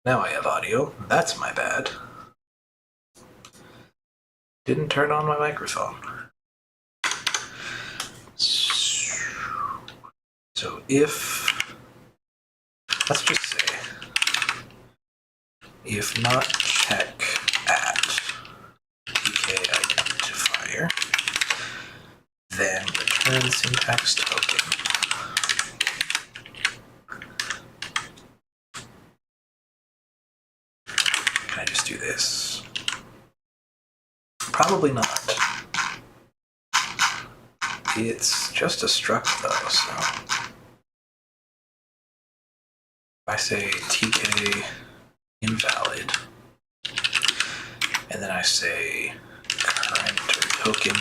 Now I have audio. That's my bad. Didn't turn on my microphone. So if, let's just say, if not check at tk identifier, then return syntax token. Can I just do this? Probably not. It's just a struct though, so if I say tk invalid, and then I say current or token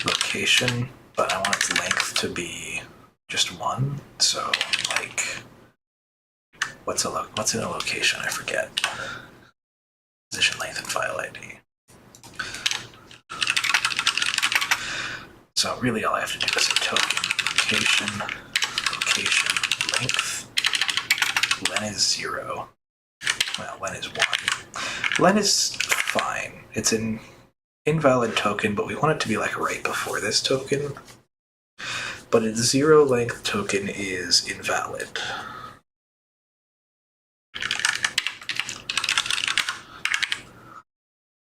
location, but I want its length to be just 1, so like, what's in a location? I forget. Position length and file ID. So really all I have to do is say token location length. Len is 0. Well, len is 1. Len is fine. It's an invalid token, but we want it to be like right before this token. But its 0 length token is invalid.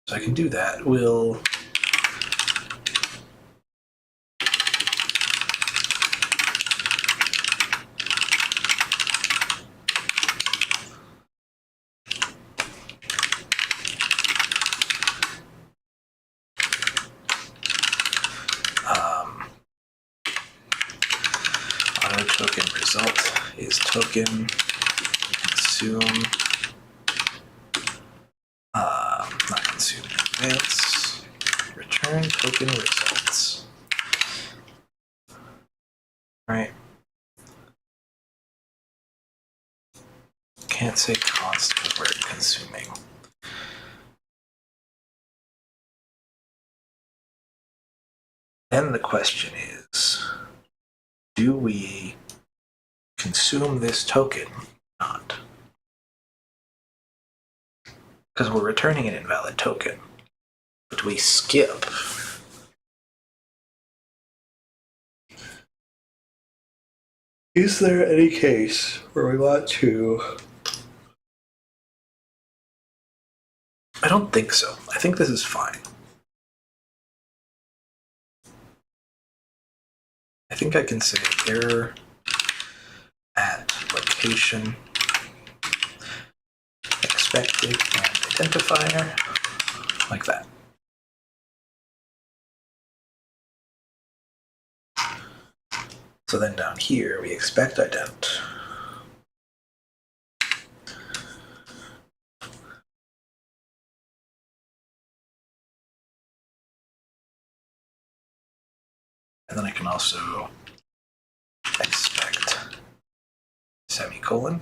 So I can do that. We'll auto token result is token consume not consume advance return token results. Right. Can't say const because we're consuming. Then the question is, do we consume this token or not? Because we're returning an invalid token. But we skip. Is there any case where we want to? I don't think so. I think this is fine. I think I can say error at location expected and identifier, like that. So then down here we expect ident. And then I can also expect semicolon.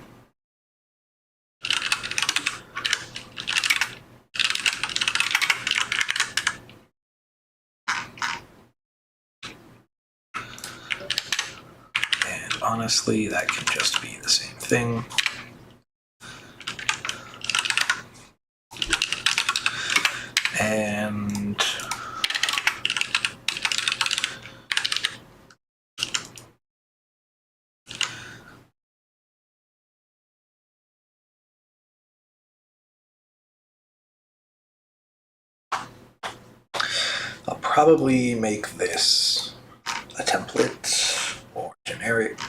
And honestly, that can just be the same thing. And I'll probably make this a template or generic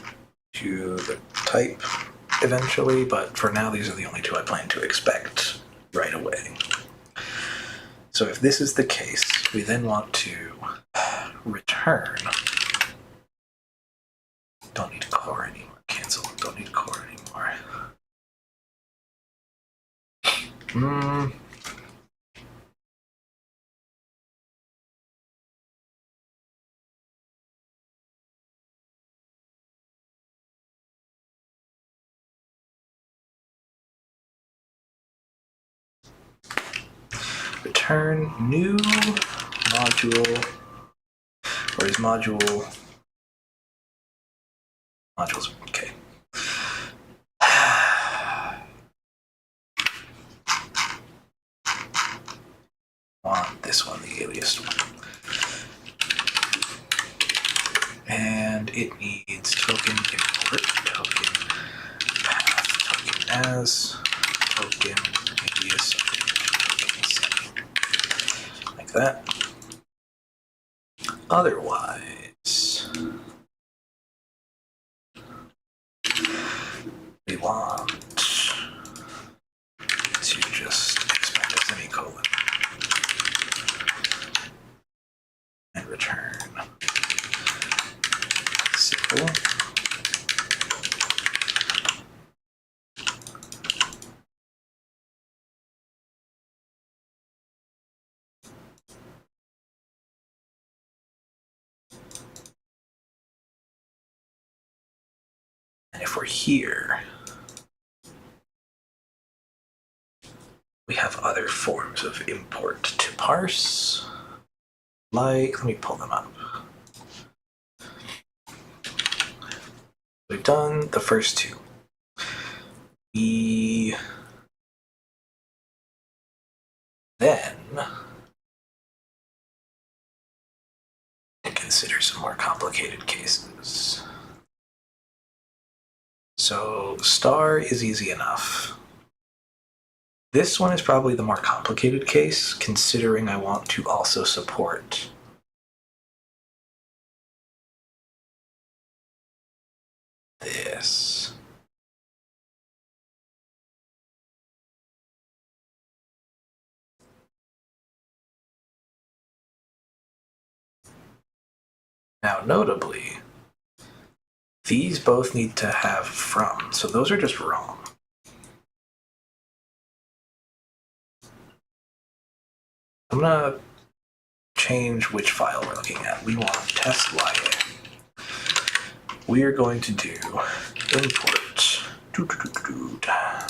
to the type eventually, but for now these are the only two I plan to expect right away. So if this is the case, we then want to return. Don't need core anymore. Cancel. Don't need core anymore. Return new module, or is modules, okay. want this one, the aliased one. And it needs token import, token path, token as, token alias, token setting. Like that. Otherwise, we want to just expect a semicolon and return simple. And if we're here, we have other forms of import to parse. Like, let me pull them up. We've done the first two. We then consider some more complicated cases. So star is easy enough. This one is probably the more complicated case, considering I want to also support this. Now, notably, these both need to have from, so those are just wrong. I'm gonna change which file we're looking at. We want test YA. We are going to do import foo.ya.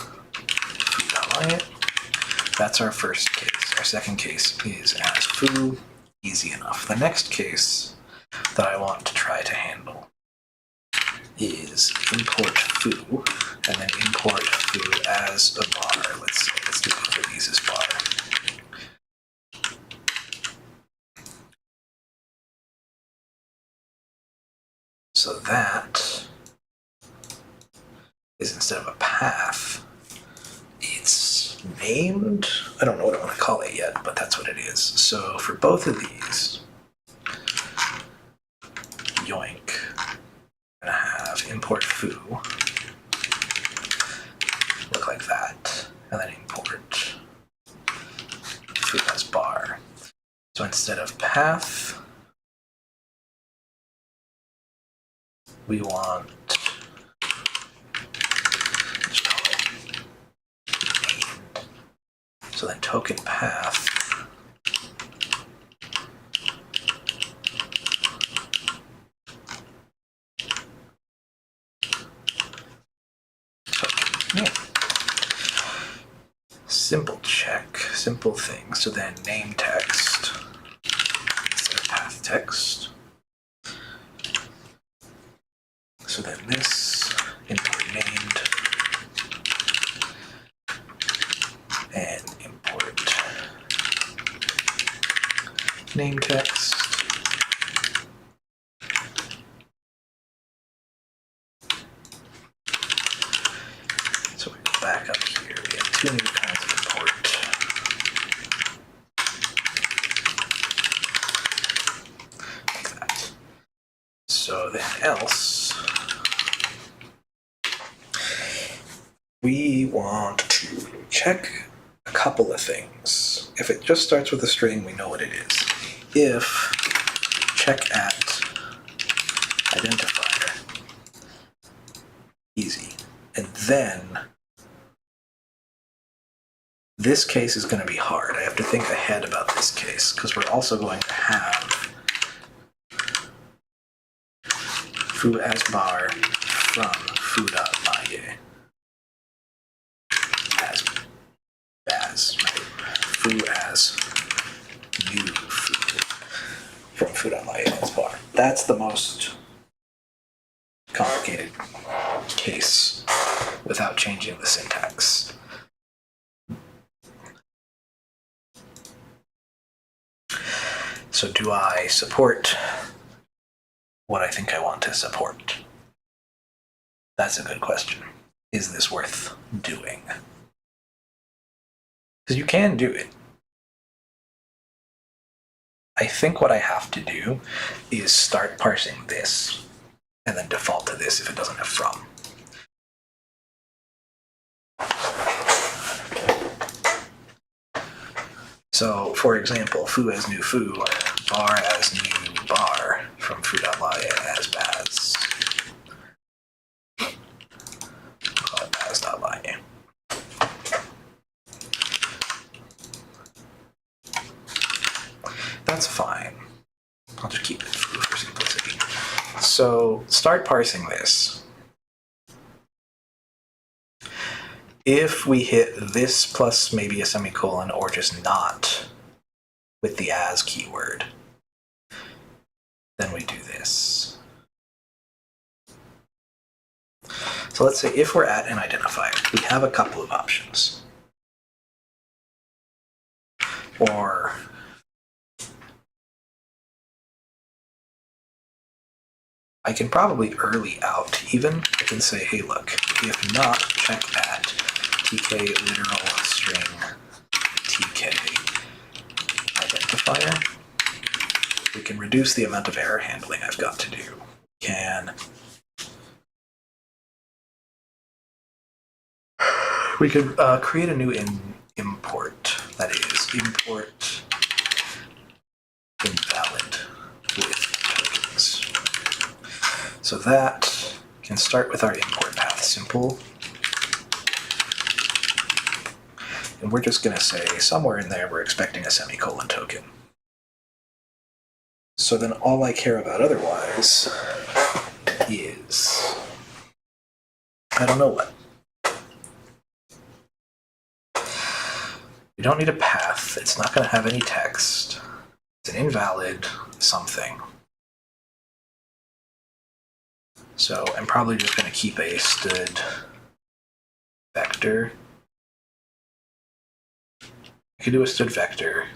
That's our first case. Our second case is as foo, easy enough. The next case that I want to try to handle is import foo, and then import foo as a bar. Let's do both of these as bar. So that is, instead of a path, it's named. I don't know what I want to call it yet, but that's what it is. So for both of these, yoink, I'm gonna have import foo look like that, and then import foo as bar. So instead of path, we want named. So then token path token name. Simple check, simple thing. So then name text instead of path text. So then this import named and import name text. So we go back up here. We have two new kinds of import. Like that. So then else, we want to check a couple of things. If it just starts with a string, we know what it is. If check at identifier, easy. And then this case is going to be hard. I have to think ahead about this case because we're also going to have foo as bar from foo.ya. As, right? Foo as new foo from foo.ya as bar. That's the most complicated case without changing the syntax. So do I support what I think I want to support? That's a good question. Is this worth doing? Because you can do it. I think what I have to do is start parsing this and then default to this if it doesn't have from. So, for example, foo as new foo, bar as new bar, from foo.ly as baz. Call it baz.ly. That's fine. I'll just keep it foo for simplicity. So, start parsing this. If we hit this plus maybe a semicolon or just not with the as keyword, then we do this. So let's say if we're at an identifier, we have a couple of options. Or I can probably early out even. I can say, hey, look, if not, check at tk literal string tk identifier. We can reduce the amount of error handling I've got to do. We could create a new import. That is, import invalid with tokens. So that can start with our import path simple. And we're just going to say somewhere in there we're expecting a semicolon token. So then all I care about otherwise is, I don't know what. We don't need a path. It's not going to have any text. It's an invalid something. So I'm probably just going to keep a std vector. I could do a std vector.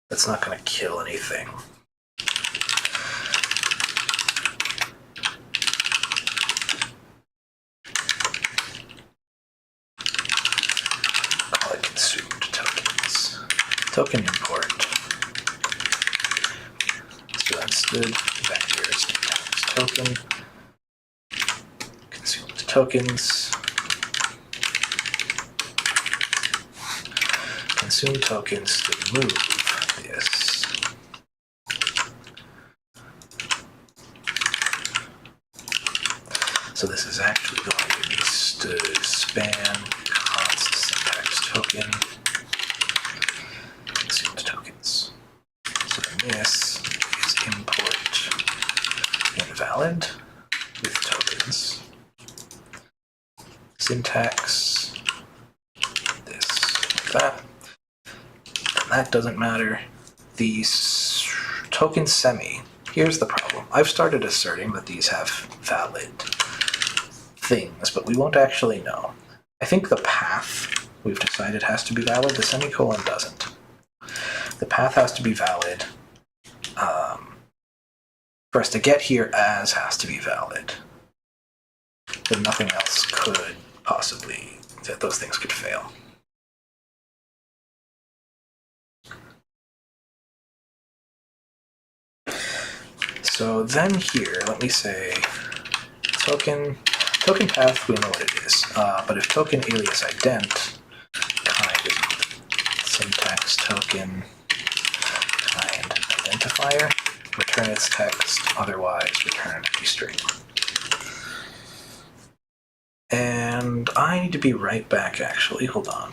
That's not going to kill anything. Call it consumed tokens. Token import. So that's std vector syntax token. Consumed tokens. Consume tokens to move this. So this is actually going to be span const syntax token consumed tokens. So then this is import invalid with tokens. Syntax this like that. That doesn't matter. These token semi, here's the problem. I've started asserting that these have valid things, but we won't actually know. I think the path we've decided has to be valid. The semicolon doesn't. The path has to be valid. For us to get here, as has to be valid. But nothing else could possibly, that those things could fail. So then here, let me say token path, we know what it is. But if token alias ident kind is syntax token kind identifier, return its text, otherwise return an empty string. And I need to be right back actually, hold on.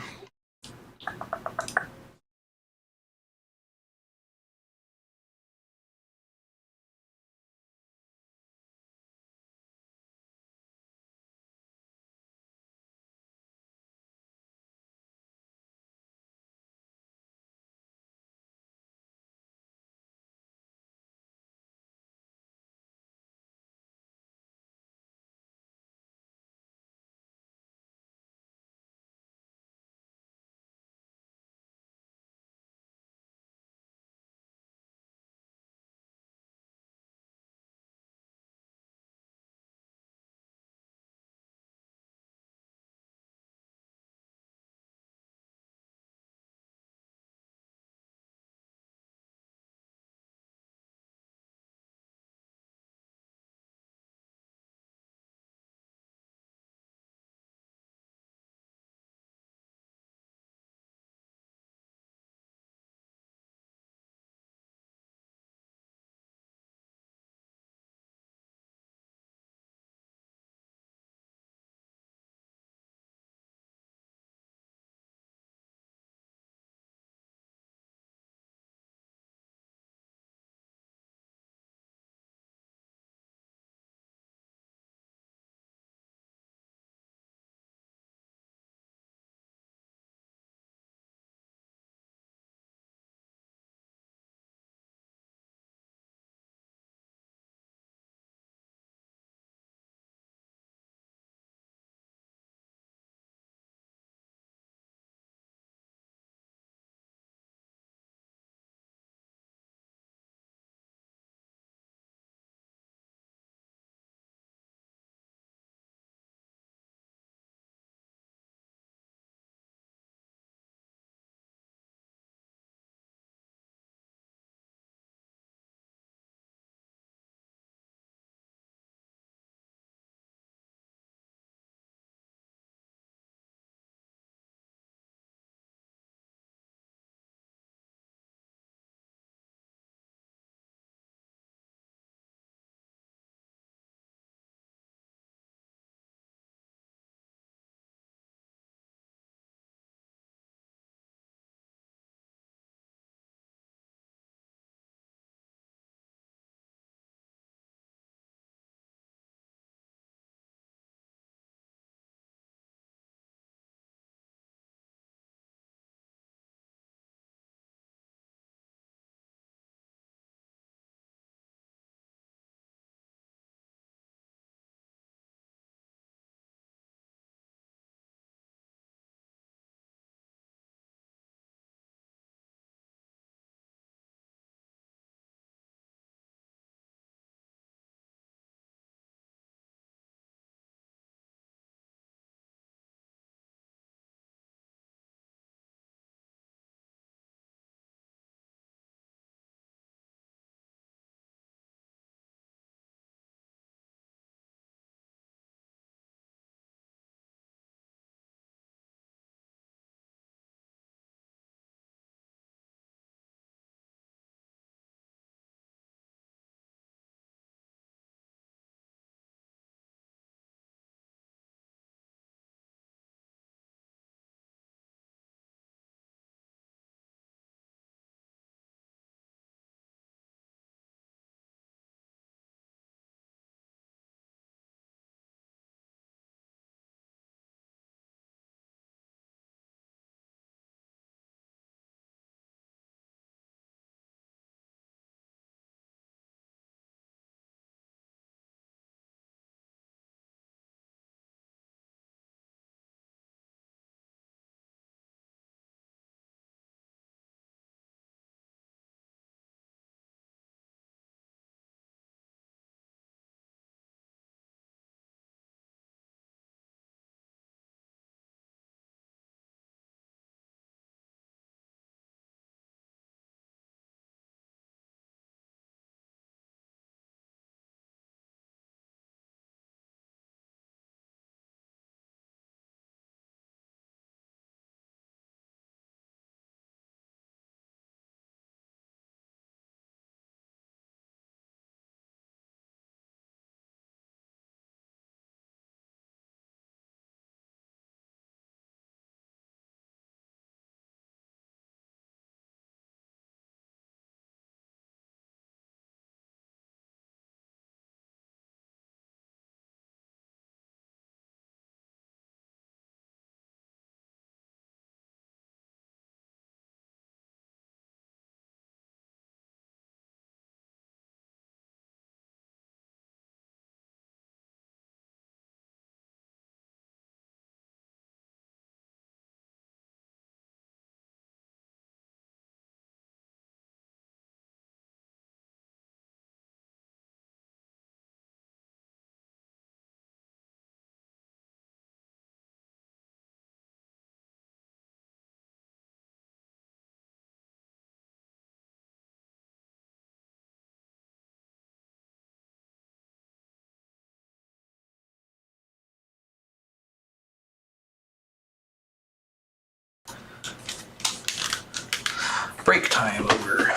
break time over.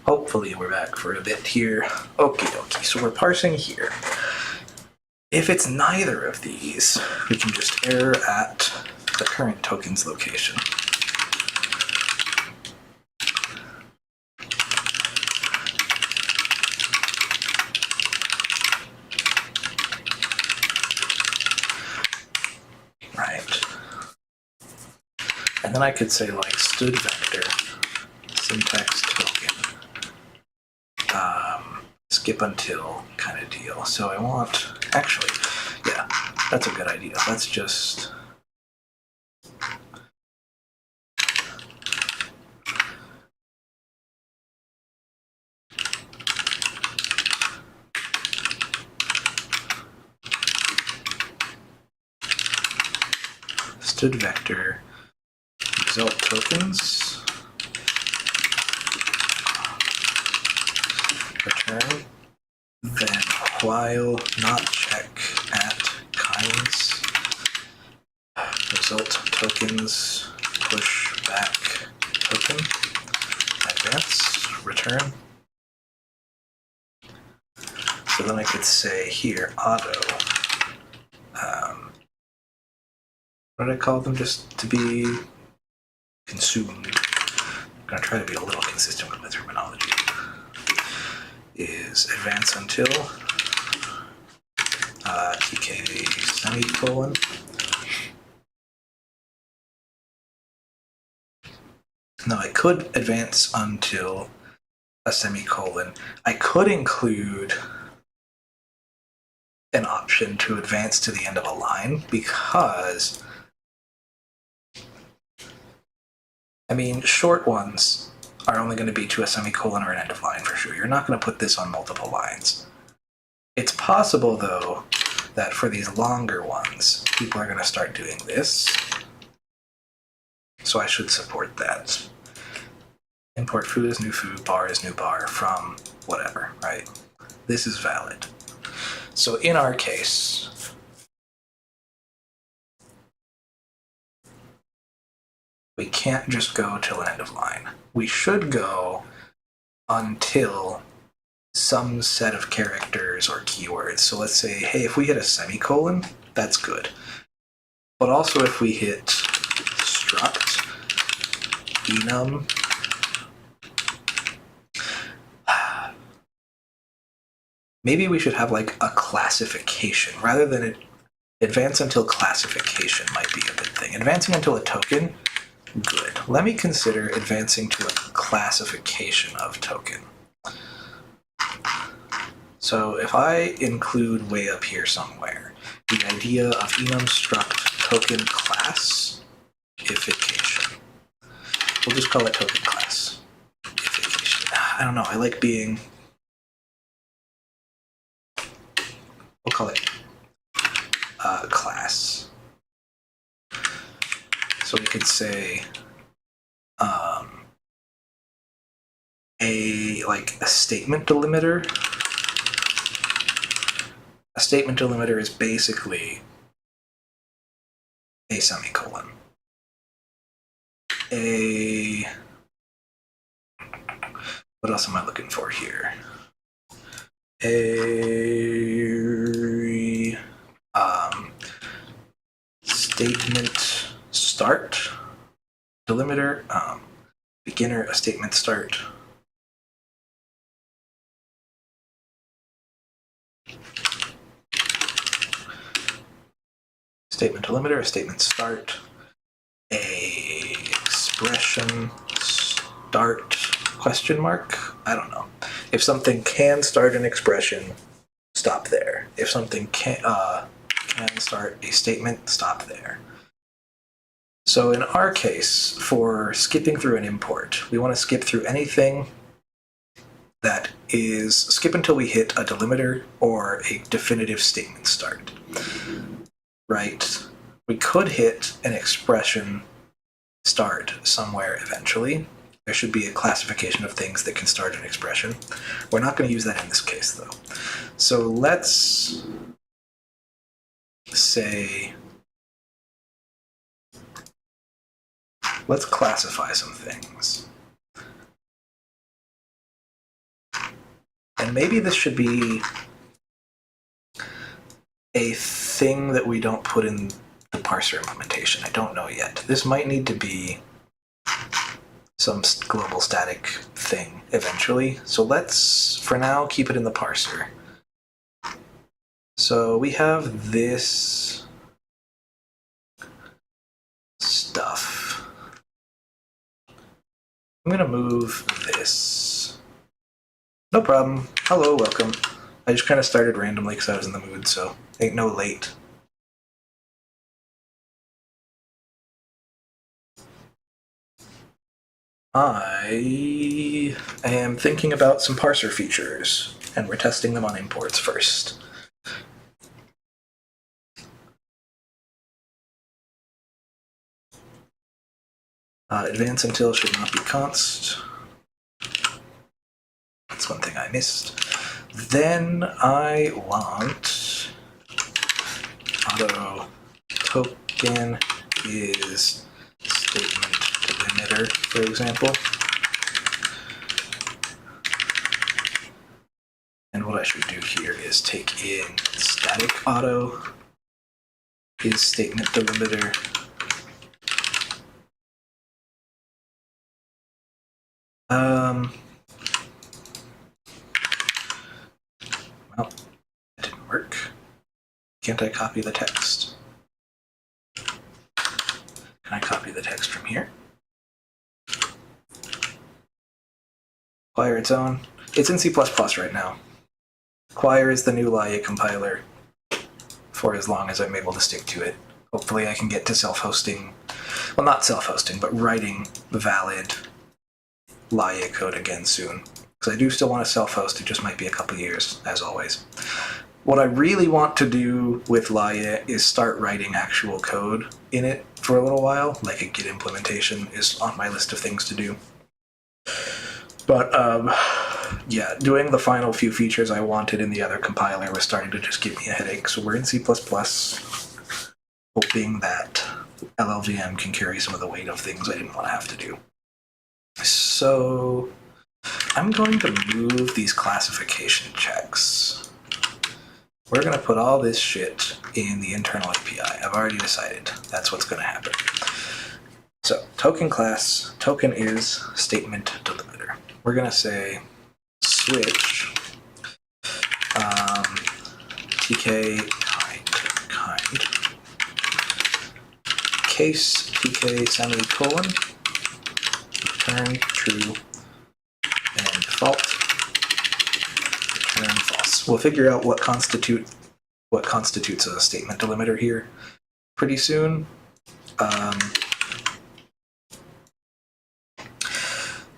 Hopefully we're back for a bit here. Okie dokie, so we're parsing here. If it's neither of these, we can just error at the current token's location. Right. And then I could say like std vector syntax token skip until kind of deal. So I want, actually, yeah, that's a good idea. Let's just std vector result tokens return, then while not check at kinds result tokens push back token advance return. So then I could say here auto what did I call them, just to be consumed? I'm going to try to be a little consistent with my terminology. Is advance until tk semicolon. Now I could advance until a semicolon. I could include an option to advance to the end of a line because, I mean, short ones are only going to be to a semicolon or an end of line for sure. You're not going to put this on multiple lines. It's possible, though, that for these longer ones, people are going to start doing this. So I should support that. Import foo is new foo, bar is new bar from whatever, right? This is valid. So in our case, we can't just go till an end of line. We should go until some set of characters or keywords. So let's say, hey, if we hit a semicolon, that's good. But also if we hit struct enum maybe we should have like a classification rather than advance until classification might be a good thing. Advancing until a token, good. Let me consider advancing to a classification of token. So if I include way up here somewhere the idea of enum struct token classification, we'll just call it token classification. I don't know, I like being, we'll call it class. So we could say a statement delimiter. A statement delimiter is basically a semicolon. What else am I looking for here? Statement start delimiter, beginner, a statement start. Statement delimiter, a statement start, a expression start question mark. I don't know. If something can start an expression, stop there. If something can start a statement, stop there. So in our case, for skipping through an import, we want to skip through anything that is skip until we hit a delimiter or a definitive statement start. Right? We could hit an expression start somewhere eventually. There should be a classification of things that can start an expression. We're not going to use that in this case, though. So let's say let's classify some things. And maybe this should be a thing that we don't put in the parser implementation. I don't know yet. This might need to be some global static thing eventually. So let's, for now, keep it in the parser. So we have this stuff. I'm gonna move this. No problem. Hello, welcome. I just kind of started randomly because I was in the mood, so ain't no late. I am thinking about some parser features, and we're testing them on imports first. Advance until should not be const. That's one thing I missed. Then I want auto token is statement delimiter, for example. And what I should do here is take in static auto is statement delimiter. Well, that didn't work. Can't I copy the text? Can I copy the text from here? Acquire its own. It's in C++ right now. Acquire is the new Laia compiler for as long as I'm able to stick to it. Hopefully I can get to self-hosting. Well, not self-hosting, but writing valid Laia code again soon. Because I do still want to self-host, it just might be a couple years, as always. What I really want to do with Laia is start writing actual code in it for a little while, like a Git implementation is on my list of things to do. But yeah, doing the final few features I wanted in the other compiler was starting to just give me a headache, so we're in C++, hoping that LLVM can carry some of the weight of things I didn't want to have to do. So I'm going to move these classification checks. We're going to put all this shit in the internal API. I've already decided that's what's going to happen. So token class, token is statement delimiter. We're going to say switch tk kind case tk semicolon return true and default return false. We'll figure out what constitutes a statement delimiter here pretty soon.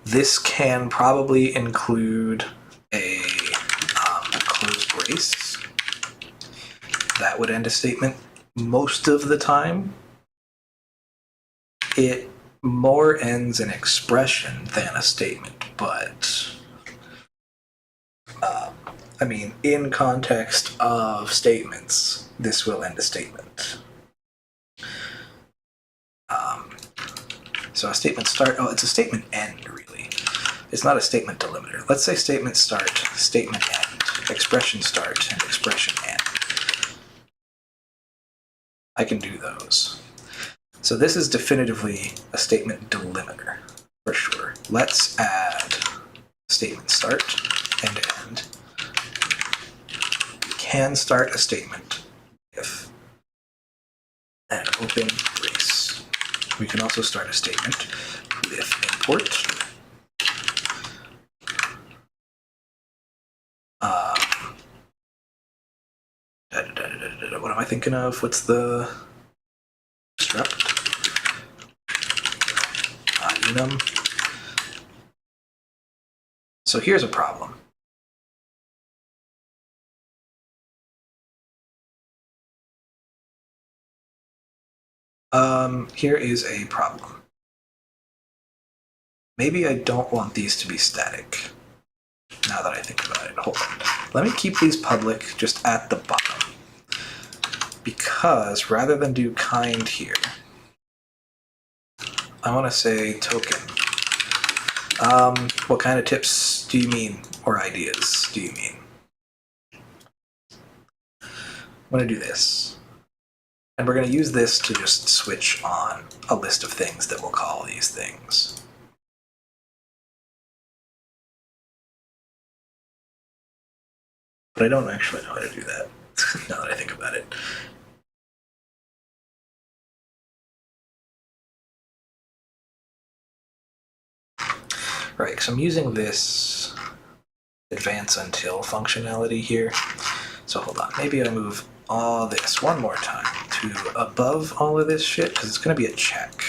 This can probably include a closed brace. That would end a statement most of the time. It more ends an expression than a statement, but I mean, in context of statements, this will end a statement. So a statement start, oh, it's a statement end, really. It's not a statement delimiter. Let's say statement start, statement end, expression start, and expression end. I can do those. So this is definitively a statement delimiter, for sure. Let's add statement start and end. We can start a statement if an open brace. We can also start a statement with import. What am I thinking of? What's the struct? Enum. So here's a problem. Here is a problem. Maybe I don't want these to be static. Now that I think about it, hold on. Let me keep these public just at the bottom. Because rather than do kind here, I want to say token. What kind of tips do you mean, or ideas do you mean? I'm going to do this. And we're going to use this to just switch on a list of things that we'll call these things. But I don't actually know how to do that, now that I think about it. Right, because I'm using this advance until functionality here. So hold on, maybe I move all this one more time to above all of this shit, because it's going to be a check.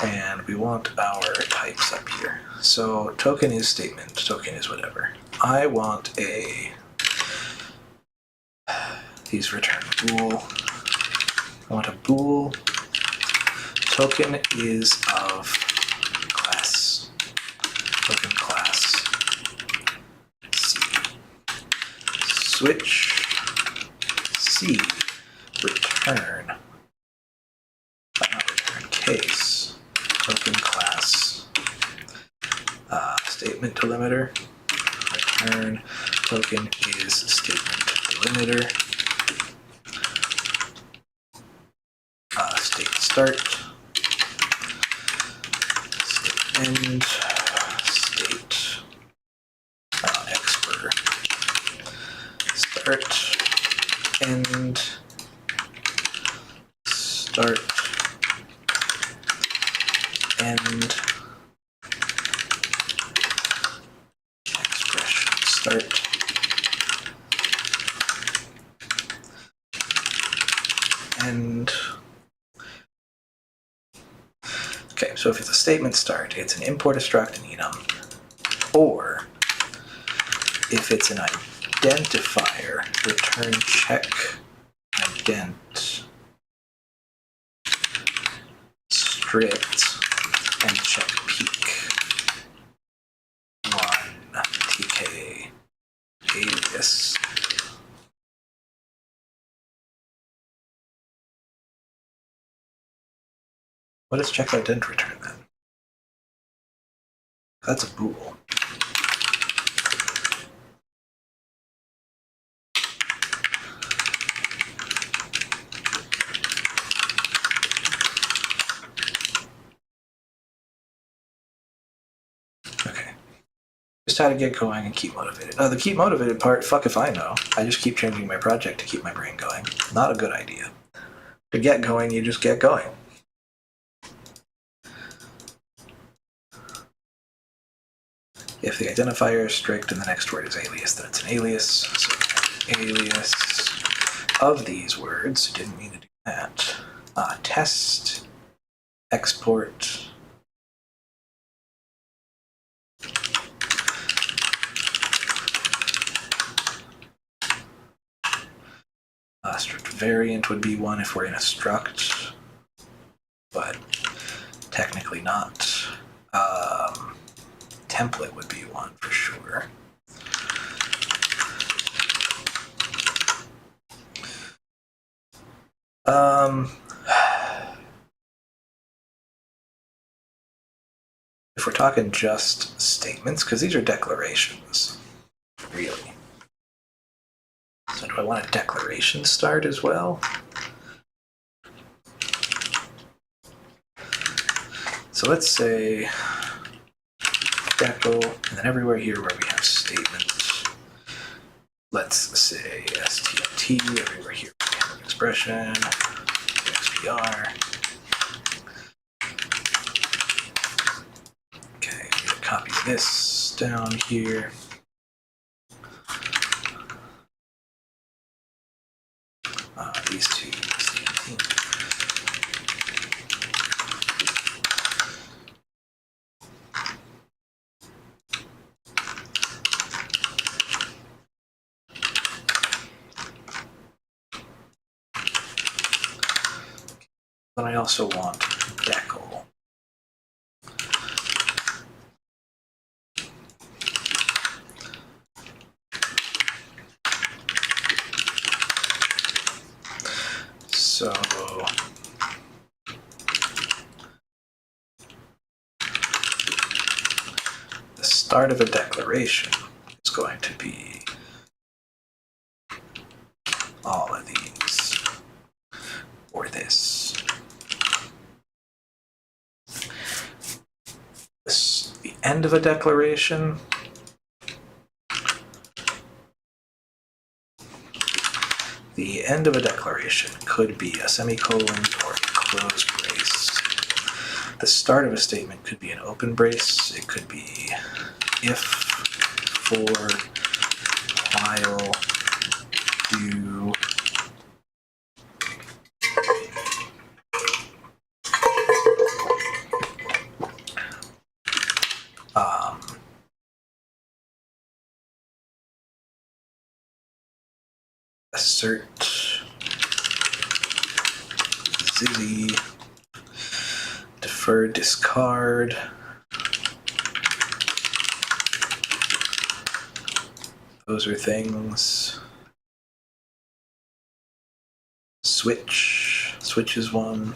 And we want our types up here. So token is statement, token is whatever. I want these return bool. I want a bool. Token is of class. Token class C. Switch C. Return. Not return case. Token class statement delimiter. Return token is statement delimiter. State start. State end. State expr. Start. End. Start. End. Expression start. End. Okay, so if it's a statement start, it's an import a struct and enum. Or if it's an identifier, return check ident strict and check peak. 1 tk alias. What does check ident return then? That's a bool. Okay. Just how to get going and keep motivated. The keep motivated part, fuck if I know. I just keep changing my project to keep my brain going. Not a good idea. To get going, you just get going. If the identifier is strict and the next word is alias, then it's an alias. So alias of these words, didn't mean to do that. Test, export, strict variant would be one if we're in a struct, but technically not. Template would be one for sure. If we're talking just statements, because these are declarations, really. So do I want a declaration start as well? So let's say decal, and then everywhere here where we have statement, let's say stmt, everywhere here we have an expression, xpr. Okay, I'm going to copy this down here. These two, then I also want decal. So start of a declaration is going to be all of these, or this. The end of a declaration could be a semicolon or a close brace. The start of a statement could be an open brace. It could be if, for, while, do. Assert, zizzy, defer, discard. Those are things. Switch is one.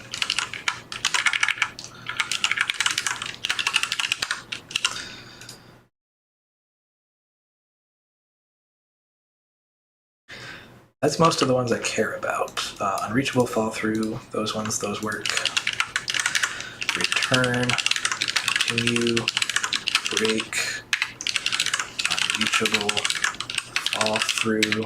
That's most of the ones I care about. Unreachable, fall through, those work. Return, continue, break, unreachable, fall through.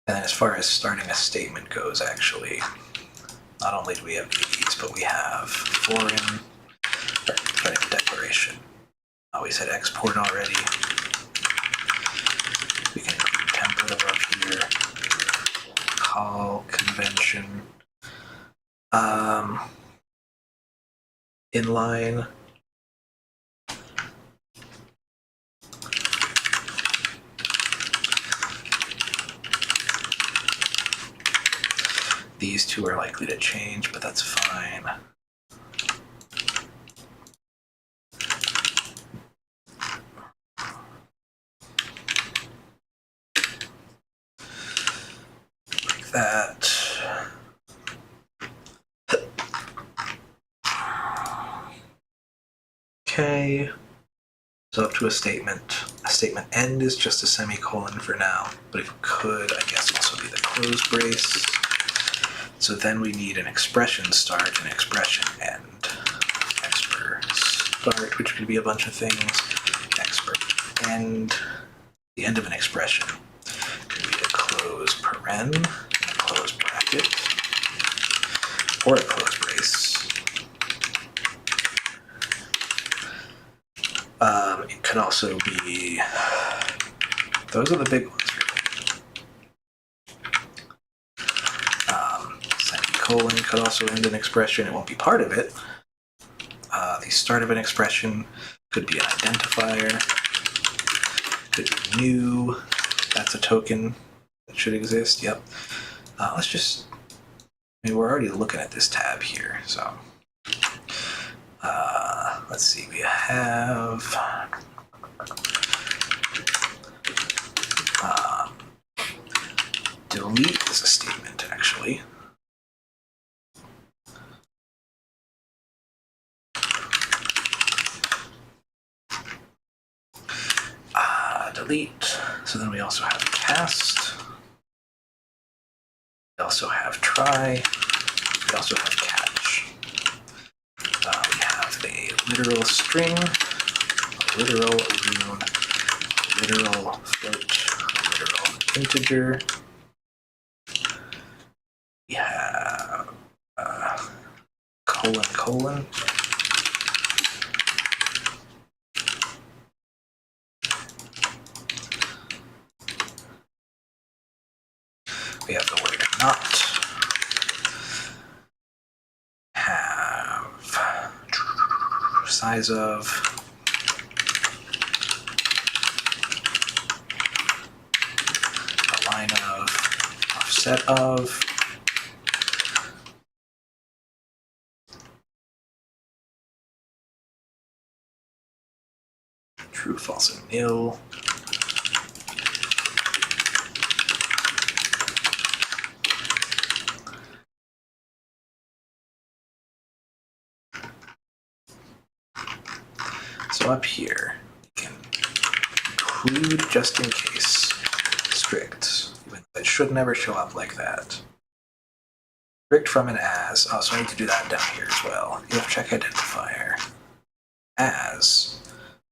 And then as far as starting a statement goes, actually, not only do we have these, but we have foreign, starting a declaration. We said export already. We can include template above here. Call, convention. Inline. These two are likely to change, but that's fine. Like that. Okay. So up to a statement. A statement end is just a semicolon for now, but it could, I guess, also be the close brace. So then we need an expression start and expression end. Expert start, which could be a bunch of things. Expert end. The end of an expression could be a close paren, a close bracket, or a close brace. It could also be, those are the big ones. Semicolon could also end an expression. It won't be part of it. The start of an expression could be an identifier. Could be new. That's a token that should exist. Yep. Let's just, we're already looking at this tab here, so let's see. We have delete is a statement, actually. Delete. So then we also have cast. We also have try. We also have catch. We have a literal string, a literal rune, a literal float, a literal integer. We have colon. We have the word not. Have size of. A line of. Offset of. True, false, and nil. So up here, we can include just in case strict. It should never show up like that. Strict from and as. Oh, so I need to do that down here as well. If check identifier as.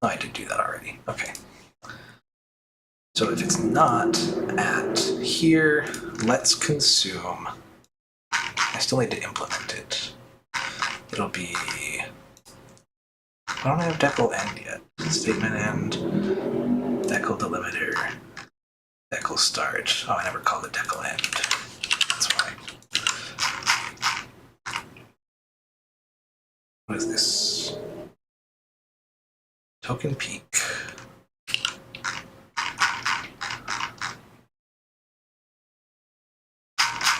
Oh, I did do that already. Okay. So if it's not at here, let's consume. I still need to implement it. It'll be. I don't have decal end yet. Statement end, decal delimiter, decal start. Oh, I never called it decal end. That's why. What is this? Token peak.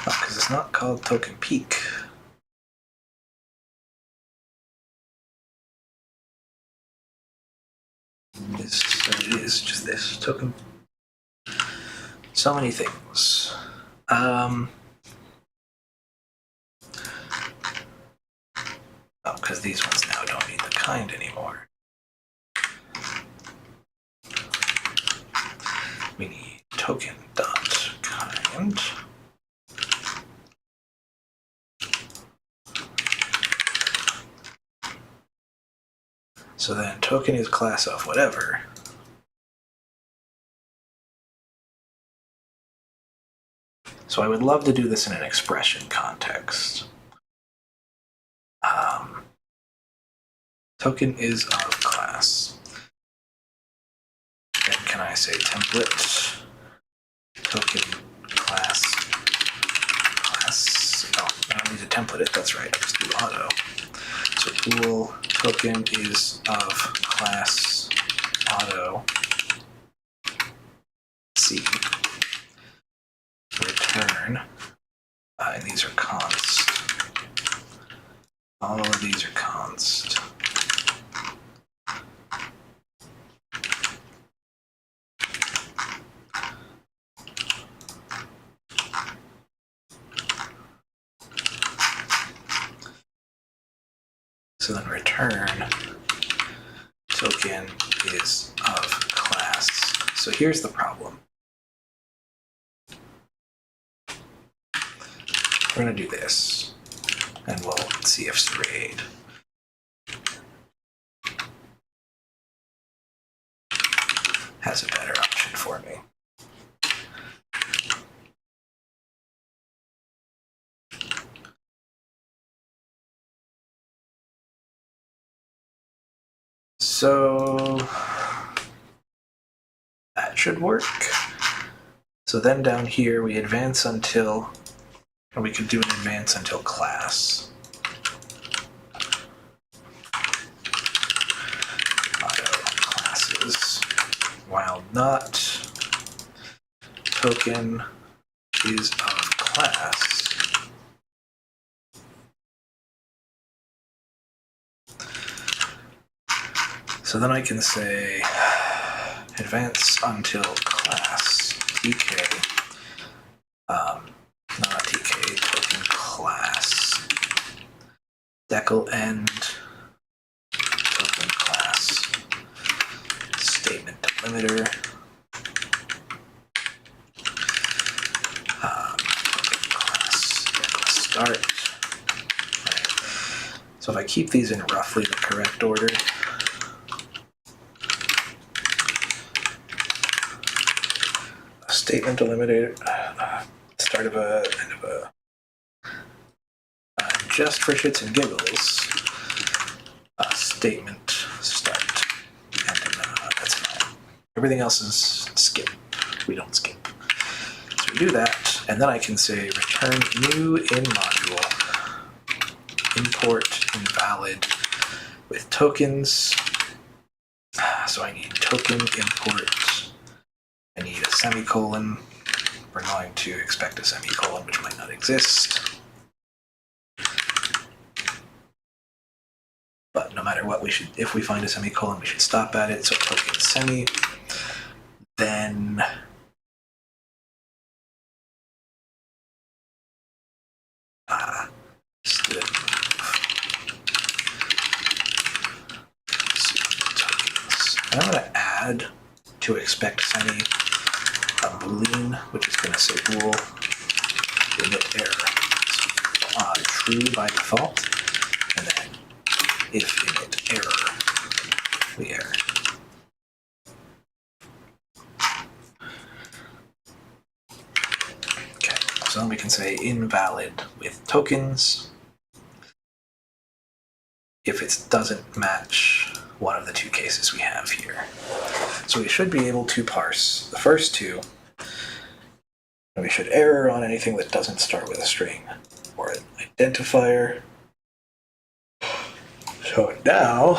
Oh, because it's not called token peak. It is just this token. So many things. Oh, because these ones now don't need the kind anymore. We need token dot kind. So then token is class of whatever. So I would love to do this in an expression context. Token is of class. Then can I say template token class? Oh, I don't need to template it. That's right. Just do auto. So bool token is of class auto C. Return. And these are const. All of these are const. So then return token is of class. So here's the problem. We're going to do this, and we'll see if Serade has a better option for me. So that should work. So then down here we advance until, or we could do an advance until class. Auto classes, while not token is of class. So then I can say advance until class tk, not tk, token class, decal end, token class, statement delimiter, token class, decal start. Right. So if I keep these in roughly the correct order, statement delimiter, start of a end of a, just for shits and giggles, statement start, and that's fine. Everything else is skip. We don't skip. So we do that, and then I can say return new in module, import invalid with tokens. So I need token import. I need a semicolon. We're going to expect a semicolon, which might not exist. But no matter what, we should, if we find a semicolon, we should stop at it. So token semi. Then token And I'm going to add to expect any a boolean, which is going to say bool emit error true by default, and then if emit error, the error. Okay, so then we can say invalid with tokens if it doesn't match one of the two cases we have here. So we should be able to parse the first two, and we should error on anything that doesn't start with a string or an identifier. So now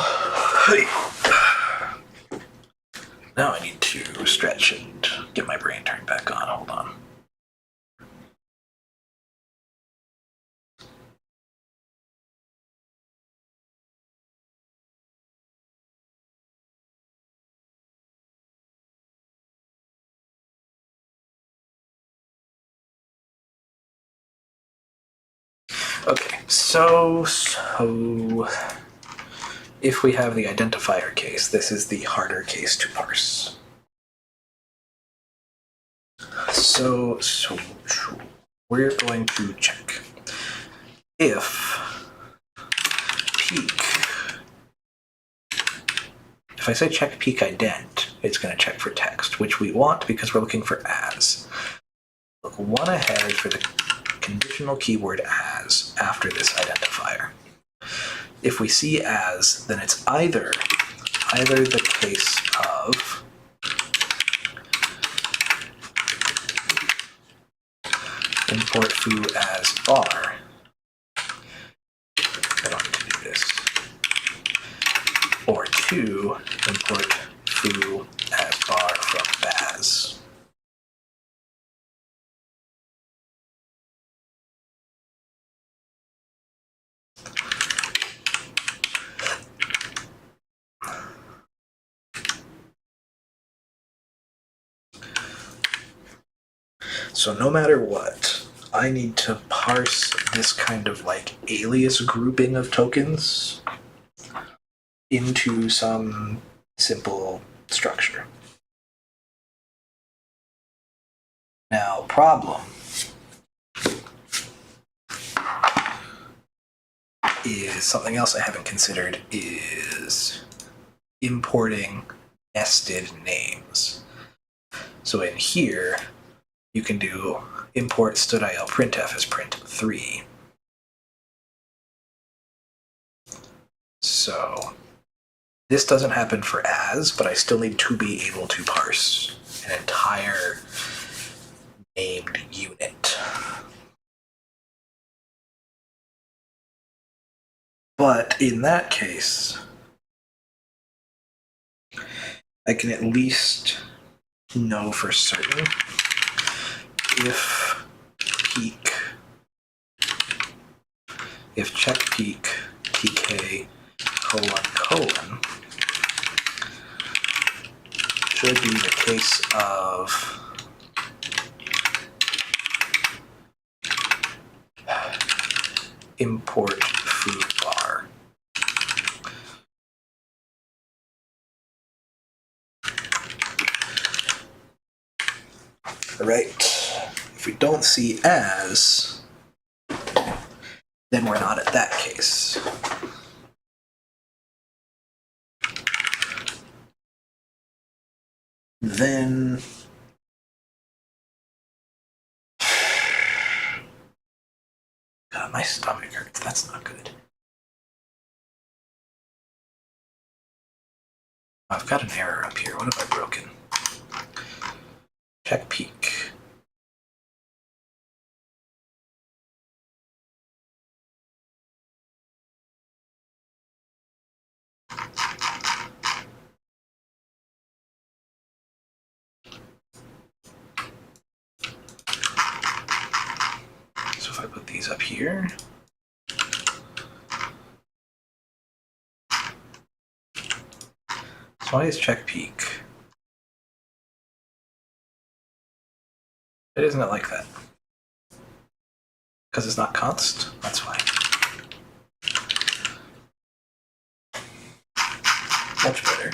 I need to stretch and get my brain turned back on. Hold on. Okay, so if we have the identifier case, this is the harder case to parse. So we're going to check if peak. If I say check peak ident, it's going to check for text, which we want because we're looking for as. Look one ahead for the conditional keyword as after this identifier. If we see as, then it's either the case of import foo as bar. I don't need to do this. Or 2, import foo as bar from baz. So no matter what, I need to parse this kind of like alias grouping of tokens into some simple structure. Now, problem is something else I haven't considered is importing nested names. So in here, you can do import stdil printf as print3. So this doesn't happen for as, but I still need to be able to parse an entire named unit. But in that case, I can at least know for certain if peak, if check peak tk : should be the case of import foo bar. Right. If we don't see as, then we're not at that case. Then God, my stomach hurts. That's not good. I've got an error up here. What have I broken? Check peak. So if I put these up here, so why is check peak? It isn't it like that? Because it's not const? That's fine. Much better.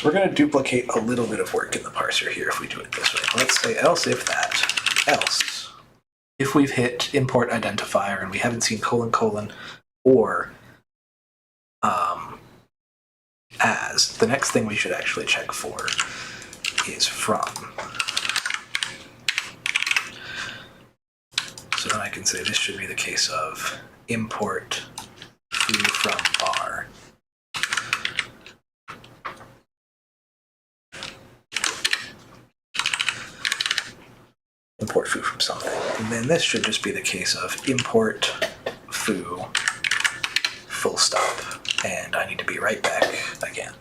So we're going to duplicate a little bit of work in the parser here if we do it this way. Let's say else if that. Else, if we've hit import identifier and we haven't seen : or as, the next thing we should actually check for is from. So then I can say this should be the case of import foo from bar. Import foo from something. And then this should just be the case of import foo full stop. And I need to be right back again.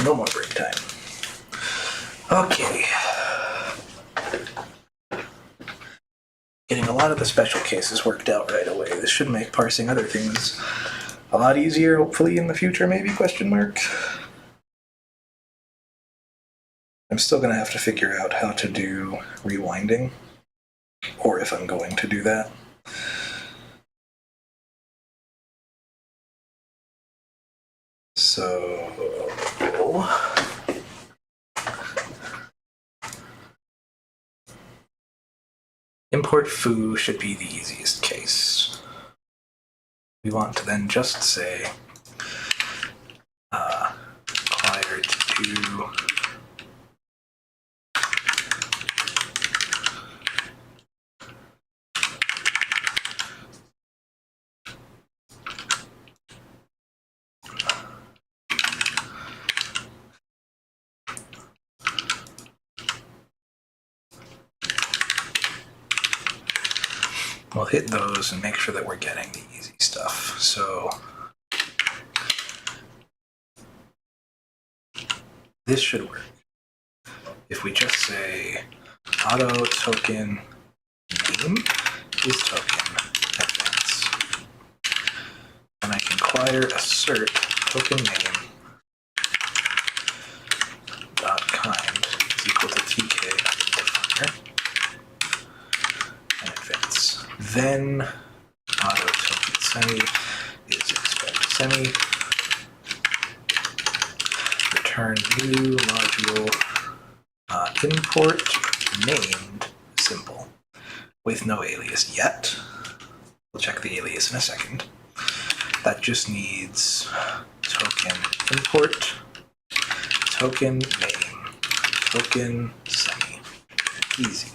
No more break time. Okay. Getting a lot of the special cases worked out right away. This should make parsing other things a lot easier, hopefully in the future, maybe, question mark. I'm still going to have to figure out how to do rewinding, or if I'm going to do that. So import foo should be the easiest case. We want to then just say required to do we'll hit those and make sure that we're getting the easy stuff. So this should work. If we just say auto token name is token advance, and I can acquire assert token name dot kind is equal to tk identifier and advance. Then auto token semi is expect semi return new module import named symbol with no alias yet. We'll check the alias in a second. That just needs token import, token name, token semi. Easy.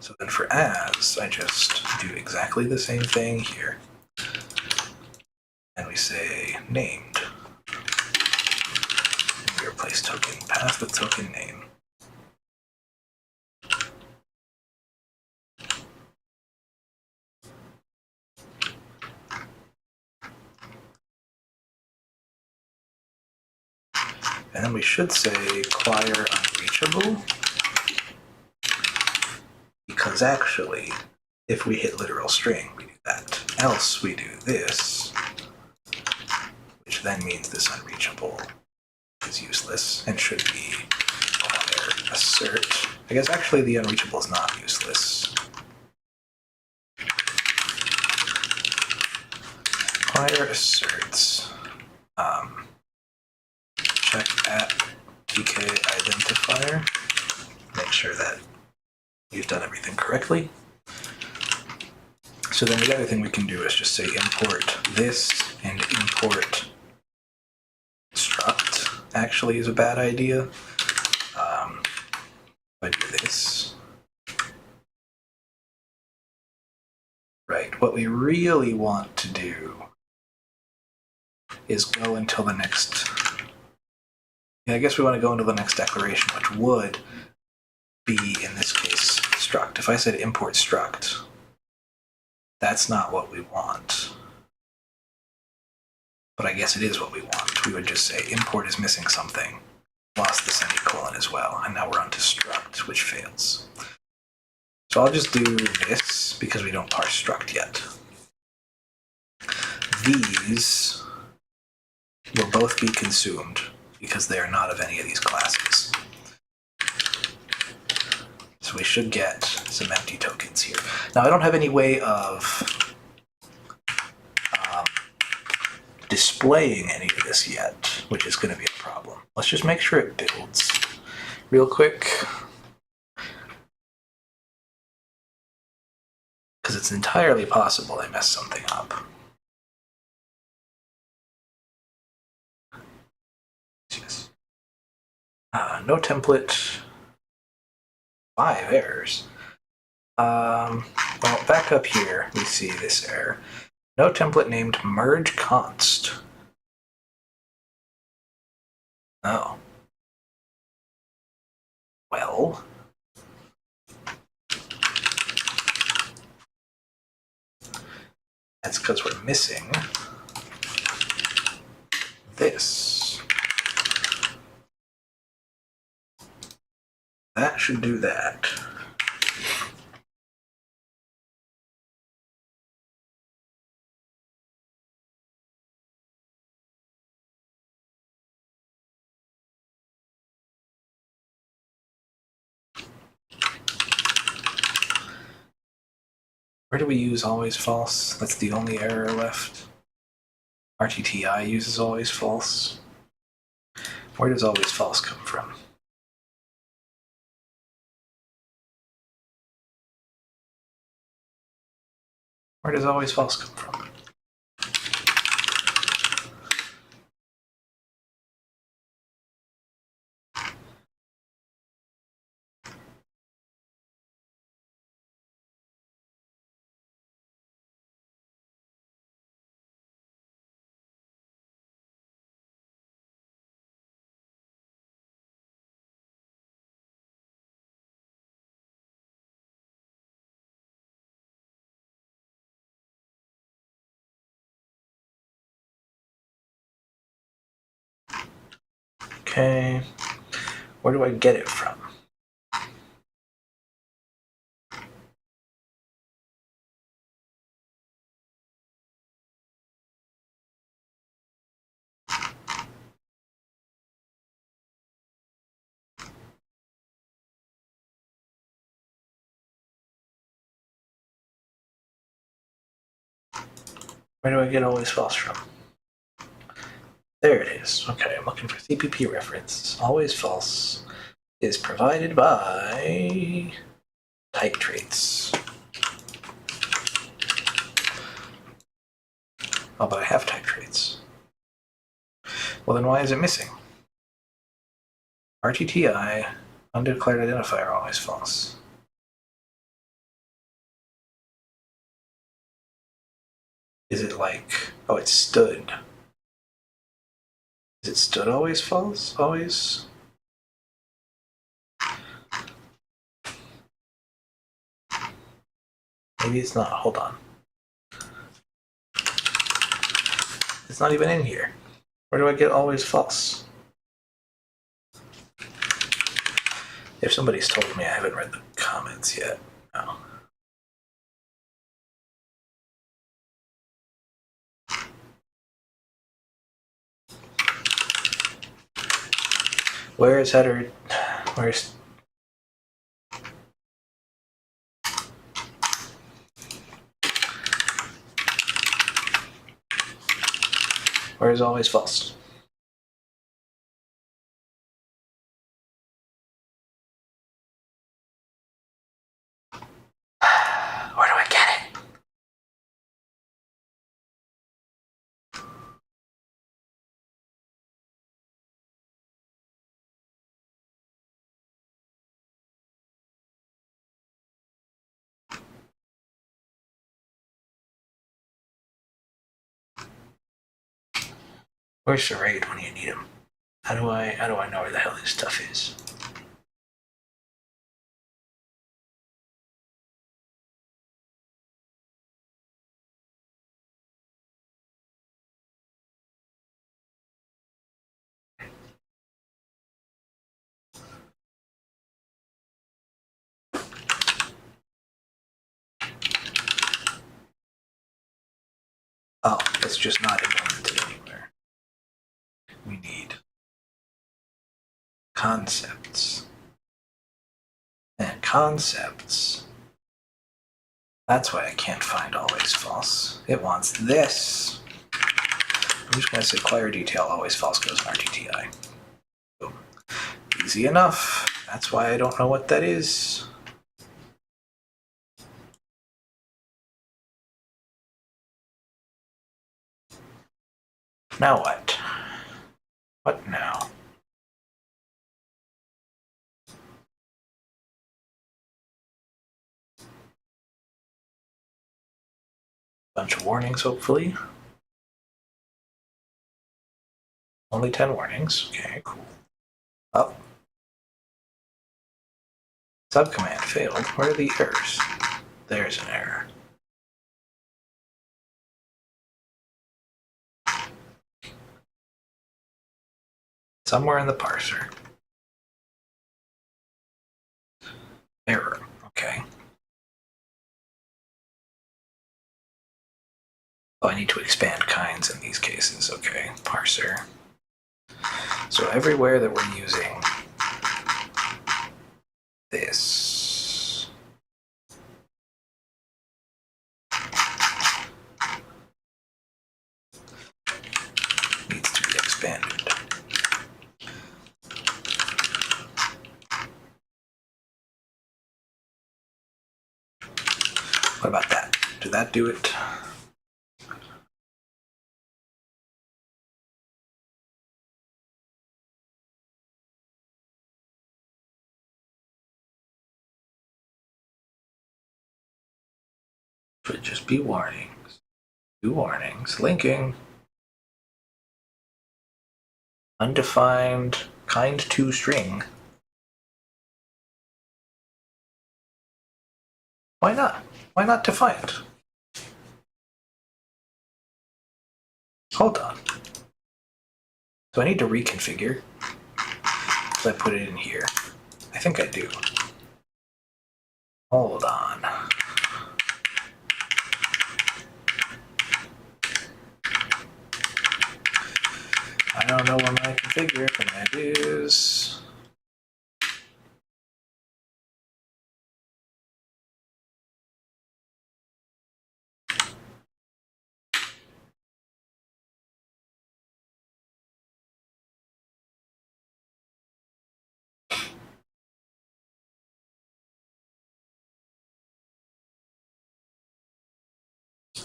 So then for as, I just do exactly the same thing here. And we say named. And we replace token path with token name. And then we should say acquire unreachable, because actually, if we hit literal string, we do that. Else we do this, which then means this unreachable is useless and should be acquire assert. I guess actually the unreachable is not useless. Acquire asserts. Check at tk identifier. Make sure that you've done everything correctly. So then the other thing we can do is just say import this and import struct. Actually is a bad idea. If I do this. Right, what we really want to do is go until the next, I guess we want to go into the next declaration, which would be, in this case, struct. If I said import struct, that's not what we want. But I guess it is what we want. We would just say import is missing something, lost the semicolon as well, and now we're on to struct, which fails. So I'll just do this because we don't parse struct yet. These will both be consumed because they are not of any of these classes. So we should get some empty tokens here. Now I don't have any way of displaying any of this yet, which is going to be a problem. Let's just make sure it builds real quick, because it's entirely possible I messed something up. Yes. No template, 5 errors. Well, back up here, we see this error. No template named merge const. Oh. Well. That's because we're missing this. That should do that. Where do we use always false? That's the only error left. RTTI uses always false. Where does always false come from? Where does always false come from? Okay, where do I get it from? Where do I get always false from? There it is. Okay, I'm looking for CPP reference. Always false is provided by type traits. Oh, but I have type traits. Well, then why is it missing? RTTI, undeclared identifier, always false. Is it like, oh, it's stood. Is it stood always false? Always? Maybe it's not. Hold on. It's not even in here. Where do I get always false? If somebody's told me, I haven't read the comments yet. No. Where is header? Where's always false? Where do I get it? Where's charade when you need him? How do I know where the hell this stuff is? Oh, it's just not implemented anywhere. We need concepts. And concepts. That's why I can't find always false. It wants this. I'm just going to say acquire detail always false goes in RTTI. Boom. Easy enough. That's why I don't know what that is. Now what? What now? Bunch of warnings, hopefully. Only 10 warnings. Okay, cool. Oh. Subcommand failed. Where are the errors? There's an error. Somewhere in the parser. Error. Okay. Oh, I need to expand kinds in these cases. Okay. Parser. So everywhere that we're using this, needs to be expanded. What about that? Did that do it? Should just be warnings. 2 warnings. Linking. Undefined kind 2 string. Why not? Why not defined? Hold on. Do I need to reconfigure? So I put it in here. I think I do. Hold on. I don't know where my configure command is.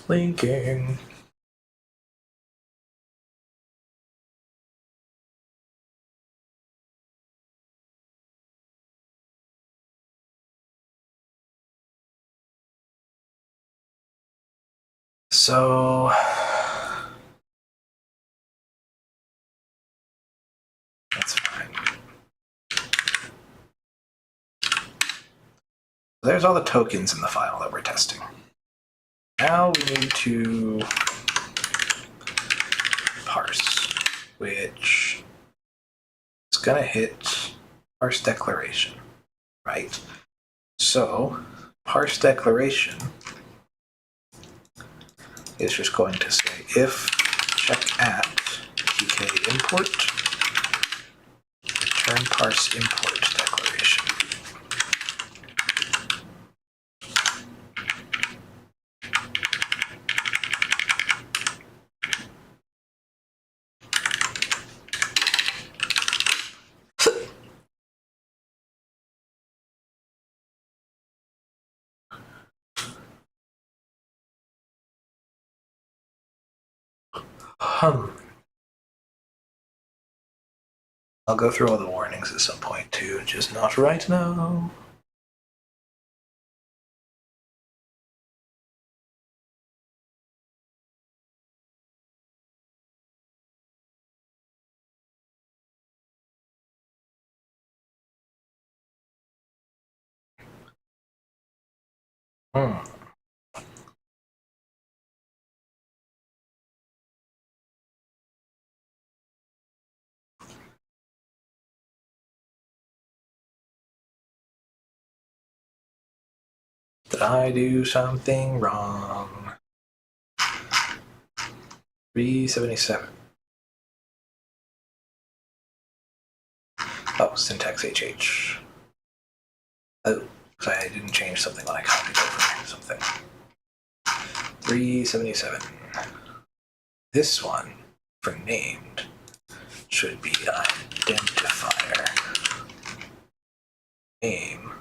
Linking. So that's fine. There's all the tokens in the file that we're testing. Now we need to parse, which is going to hit parse declaration, right? So parse declaration is just going to say if check at pk import return parse import declaration. I'll go through all the warnings at some point too, just not right now. Did I do something wrong? 377. Oh, syntax HH. Oh, so I didn't change something when I copied over something. 377. This one, for named, should be identifier. Name.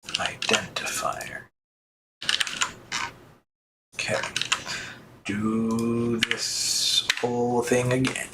Identifier. Okay. Do this whole thing again.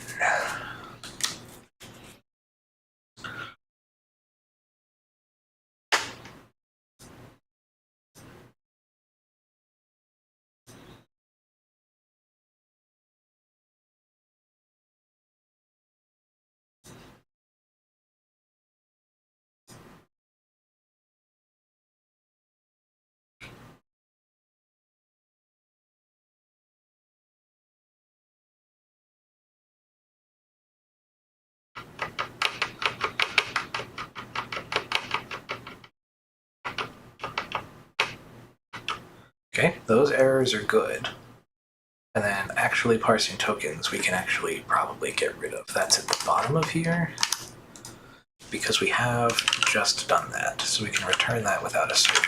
Okay, those errors are good. And then actually parsing tokens, we can actually probably get rid of. That's at the bottom of here, because we have just done that. So we can return that without a search.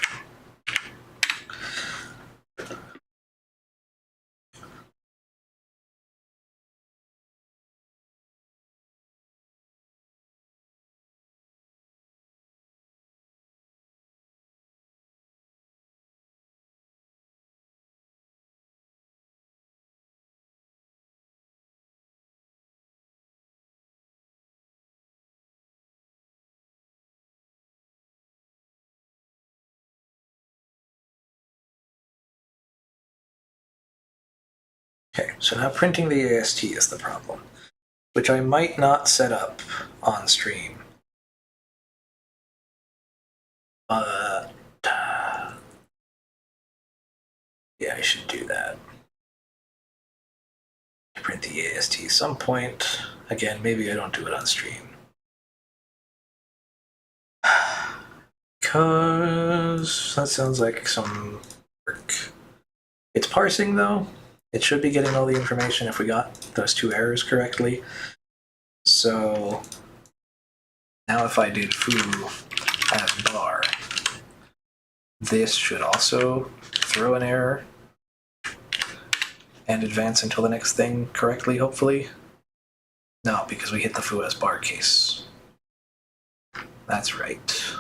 Okay, so now printing the AST is the problem, which I might not set up on stream. But yeah, I should do that. Print the AST some point. Again, maybe I don't do it on stream. Because that sounds like some work. It's parsing though. It should be getting all the information if we got those two errors correctly. So now if I did foo as bar, this should also throw an error and advance until the next thing correctly, hopefully. No, because we hit the foo as bar case. That's right.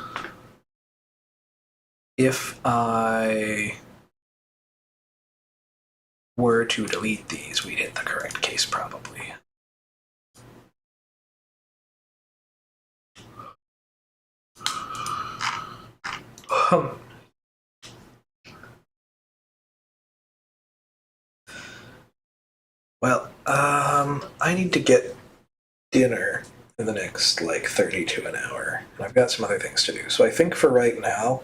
If I were to delete these, we'd hit the correct case probably. Well, I need to get dinner in the next like 30 to an hour, and I've got some other things to do. So I think for right now,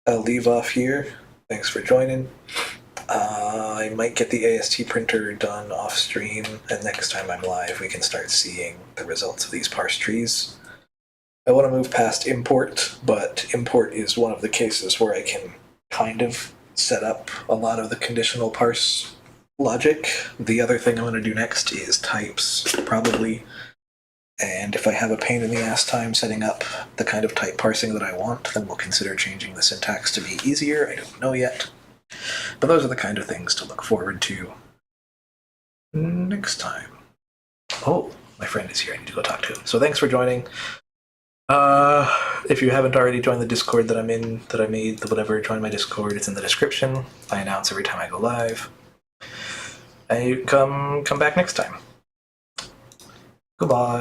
I'll leave off here. Thanks for joining. I might get the AST printer done off stream, and next time I'm live, we can start seeing the results of these parse trees. I want to move past import, but import is one of the cases where I can kind of set up a lot of the conditional parse logic. The other thing I'm going to do next is types, probably. And if I have a pain in the ass time setting up the kind of type parsing that I want, then we'll consider changing the syntax to be easier. I don't know yet. But those are the kind of things to look forward to next time. Oh, my friend is here. I need to go talk to him. So thanks for joining. If you haven't already joined the Discord that I'm in, that I made, whatever, join my Discord. It's in the description. I announce every time I go live. And you come back next time. Goodbye.